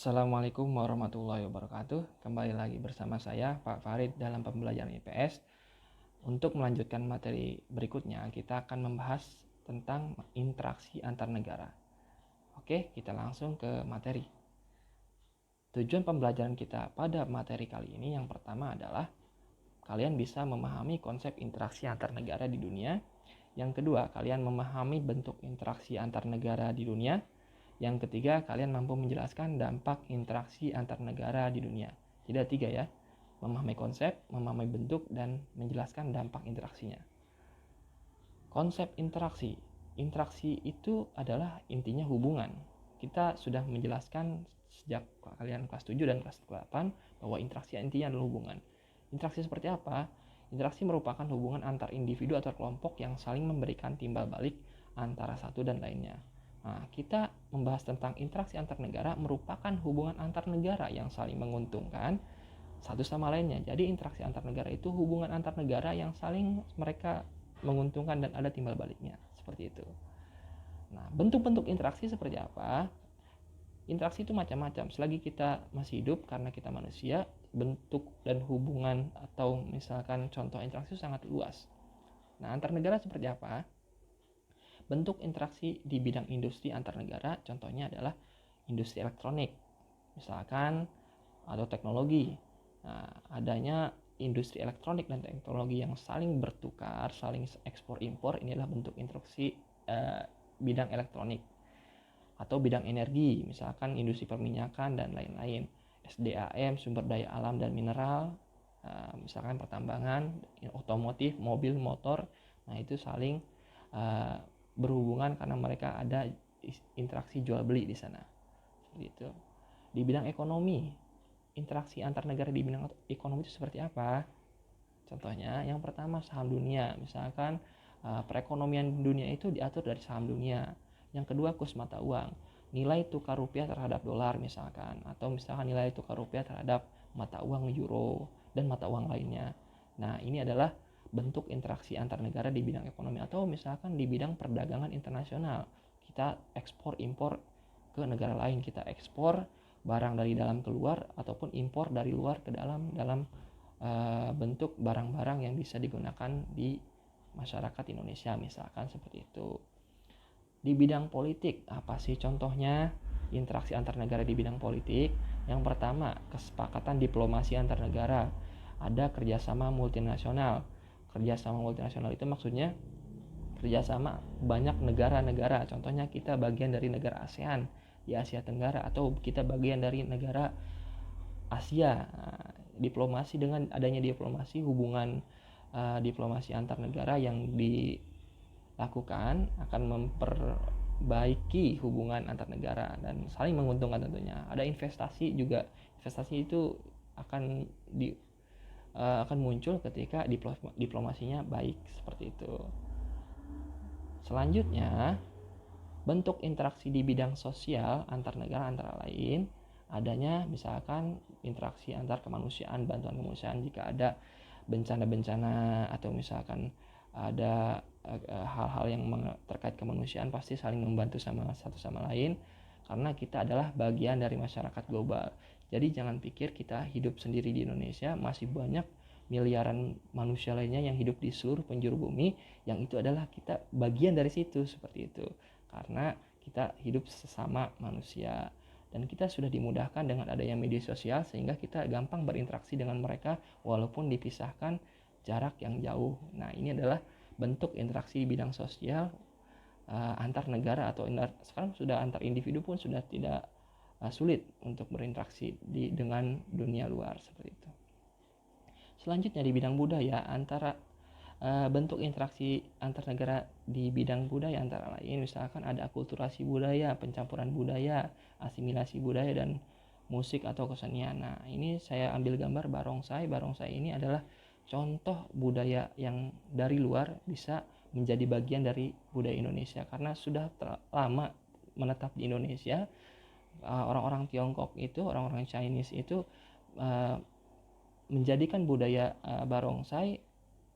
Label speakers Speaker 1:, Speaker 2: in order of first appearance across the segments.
Speaker 1: Assalamualaikum warahmatullahi wabarakatuh. Kembali lagi bersama saya Pak Farid dalam pembelajaran IPS. Untuk melanjutkan materi berikutnya, kita akan membahas tentang interaksi antar negara. Oke, kita langsung ke materi. Tujuan pembelajaran kita pada materi kali ini yang pertama adalah kalian bisa memahami konsep interaksi antar negara di dunia. Yang kedua, kalian memahami bentuk interaksi antar negara di dunia. Yang ketiga, kalian mampu menjelaskan dampak interaksi antar negara di dunia. Jadi ada 3 ya, memahami konsep, memahami bentuk, dan menjelaskan dampak interaksinya. Konsep interaksi. Interaksi itu adalah intinya hubungan. Kita sudah menjelaskan sejak kalian kelas 7 dan kelas 8 bahwa interaksi intinya adalah hubungan. Interaksi seperti apa? Interaksi merupakan hubungan antar individu atau kelompok yang saling memberikan timbal balik antara satu dan lainnya. Nah, kita membahas tentang interaksi antar negara merupakan hubungan antar negara yang saling menguntungkan satu sama lainnya. Jadi interaksi antar negara itu hubungan antar negara yang saling mereka menguntungkan dan ada timbal baliknya. Seperti itu. Nah, bentuk-bentuk interaksi seperti apa? Interaksi itu macam-macam. Selagi kita masih hidup karena kita manusia, bentuk dan hubungan atau misalkan contoh interaksi itu sangat luas. Nah, antar negara seperti apa? Bentuk interaksi di bidang industri antar negara contohnya adalah industri elektronik misalkan atau teknologi. Nah, adanya industri elektronik dan teknologi yang saling bertukar, saling ekspor impor, ini adalah bentuk interaksi bidang elektronik. Atau bidang energi, misalkan industri perminyakan dan lain-lain. SDAM, sumber daya alam dan mineral, misalkan pertambangan, otomotif, mobil, motor. Nah, itu saling berhubungan karena mereka ada interaksi jual beli di sana. Seperti itu. Di bidang ekonomi, interaksi antar negara di bidang ekonomi itu seperti apa? Contohnya, yang pertama saham dunia. Misalkan perekonomian dunia itu diatur dari saham dunia. Yang kedua kurs mata uang, nilai tukar rupiah terhadap dolar misalkan, atau misalkan nilai tukar rupiah terhadap mata uang euro dan mata uang lainnya. Nah, ini adalah bentuk interaksi antar negara di bidang ekonomi. Atau misalkan di bidang perdagangan internasional, kita ekspor impor ke negara lain, kita ekspor barang dari dalam keluar ataupun impor dari luar ke dalam bentuk barang-barang yang bisa digunakan di masyarakat Indonesia misalkan seperti itu. Di bidang politik, apa sih contohnya interaksi antar negara di bidang politik? Yang pertama, kesepakatan diplomasi antar negara. Ada kerjasama multinasional. Kerjasama multinasional itu maksudnya kerjasama banyak negara-negara. Contohnya kita bagian dari negara ASEAN di Asia Tenggara, atau kita bagian dari negara Asia. Nah, diplomasi, dengan adanya diplomasi, hubungan diplomasi antar negara yang dilakukan akan memperbaiki hubungan antar negara dan saling menguntungkan tentunya. Ada investasi juga. Investasi itu akan muncul ketika diplomasinya baik, seperti itu. Selanjutnya, bentuk interaksi di bidang sosial antar negara antara lain adanya misalkan interaksi antar kemanusiaan, bantuan kemanusiaan jika ada bencana-bencana atau misalkan ada hal-hal yang terkait kemanusiaan, pasti saling membantu sama satu sama lain karena kita adalah bagian dari masyarakat global. Jadi jangan pikir kita hidup sendiri di Indonesia, masih banyak miliaran manusia lainnya yang hidup di seluruh penjuru bumi yang itu adalah kita bagian dari situ, seperti itu. Karena kita hidup sesama manusia dan kita sudah dimudahkan dengan adanya media sosial sehingga kita gampang berinteraksi dengan mereka walaupun dipisahkan jarak yang jauh. Nah, ini adalah bentuk interaksi di bidang sosial antar negara atau sekarang sudah antar individu pun sudah tidak sulit untuk berinteraksi dengan dunia luar, seperti itu. Selanjutnya di bidang budaya, bentuk interaksi antar negara di bidang budaya antara lain misalkan ada akulturasi budaya, pencampuran budaya, asimilasi budaya, dan musik atau kesenian. Nah, ini saya ambil gambar barongsai. Barongsai ini adalah contoh budaya yang dari luar bisa menjadi bagian dari budaya Indonesia karena sudah lama menetap di Indonesia. Orang-orang Tiongkok itu, orang-orang Chinese itu menjadikan budaya barongsai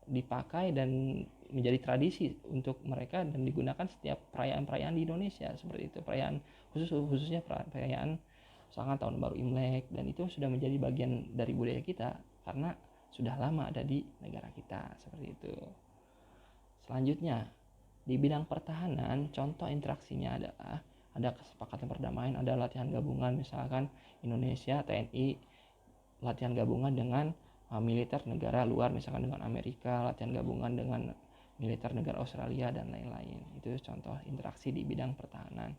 Speaker 1: dipakai dan menjadi tradisi untuk mereka dan digunakan setiap perayaan-perayaan di Indonesia, seperti itu. Perayaan khususnya perayaan misalkan tahun baru Imlek, dan itu sudah menjadi bagian dari budaya kita karena sudah lama ada di negara kita, seperti itu. Selanjutnya, di bidang pertahanan, contoh interaksinya adalah ada kesepakatan perdamaian, ada latihan gabungan, misalkan Indonesia, TNI, latihan gabungan dengan militer negara luar, misalkan dengan Amerika, latihan gabungan dengan militer negara Australia, dan lain-lain. Itu contoh interaksi di bidang pertahanan.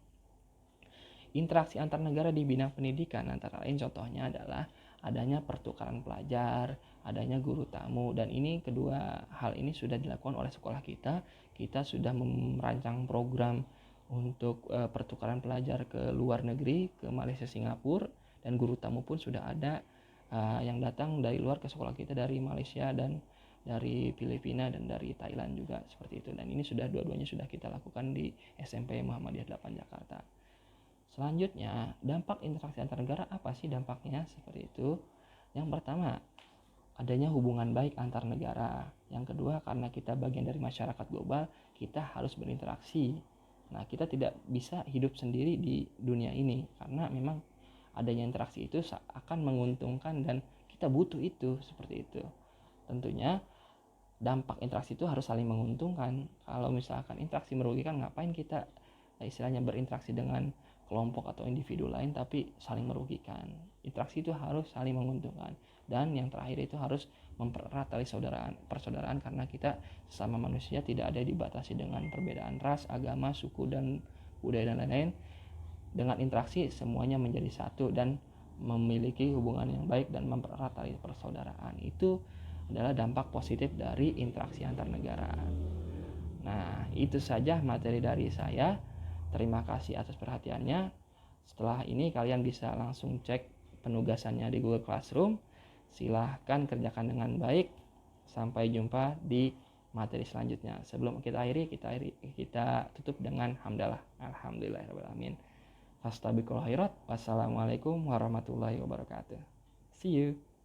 Speaker 1: Interaksi antar negara di bidang pendidikan antara lain contohnya adalah adanya pertukaran pelajar, adanya guru tamu, dan ini kedua hal ini sudah dilakukan oleh sekolah kita. Kita sudah merancang program untuk pertukaran pelajar ke luar negeri, ke Malaysia, Singapura, dan guru tamu pun sudah ada yang datang dari luar ke sekolah kita, dari Malaysia dan dari Filipina dan dari Thailand juga, seperti itu. Dan ini sudah dua-duanya sudah kita lakukan di SMP Muhammadiyah 8 Jakarta. Selanjutnya, dampak interaksi antar negara apa sih dampaknya? Seperti itu. Yang pertama, adanya hubungan baik antar negara. Yang kedua, karena kita bagian dari masyarakat global, kita harus berinteraksi. Nah, kita tidak bisa hidup sendiri di dunia ini karena memang adanya interaksi itu akan menguntungkan dan kita butuh itu, seperti itu. Tentunya dampak interaksi itu harus saling menguntungkan. Kalau misalkan interaksi merugikan, ngapain kita istilahnya berinteraksi dengan kelompok atau individu lain tapi saling merugikan. Interaksi itu harus saling menguntungkan. Dan yang terakhir itu harus mempererat tali persaudaraan karena kita sesama manusia tidak ada dibatasi dengan perbedaan ras, agama, suku, dan budaya dan lain-lain. Dengan interaksi semuanya menjadi satu dan memiliki hubungan yang baik dan mempererat tali persaudaraan. Itu adalah dampak positif dari interaksi antar negara. Nah, itu saja materi dari saya. Terima kasih atas perhatiannya. Setelah ini kalian bisa langsung cek penugasannya di Google Classroom. Silahkan kerjakan dengan baik. Sampai jumpa di materi selanjutnya. Sebelum kita akhiri, kita tutup dengan hamdalah. Alhamdulillahirrahmanirrahim. Fastabiqul khairat. Wassalamualaikum warahmatullahi wabarakatuh. See you.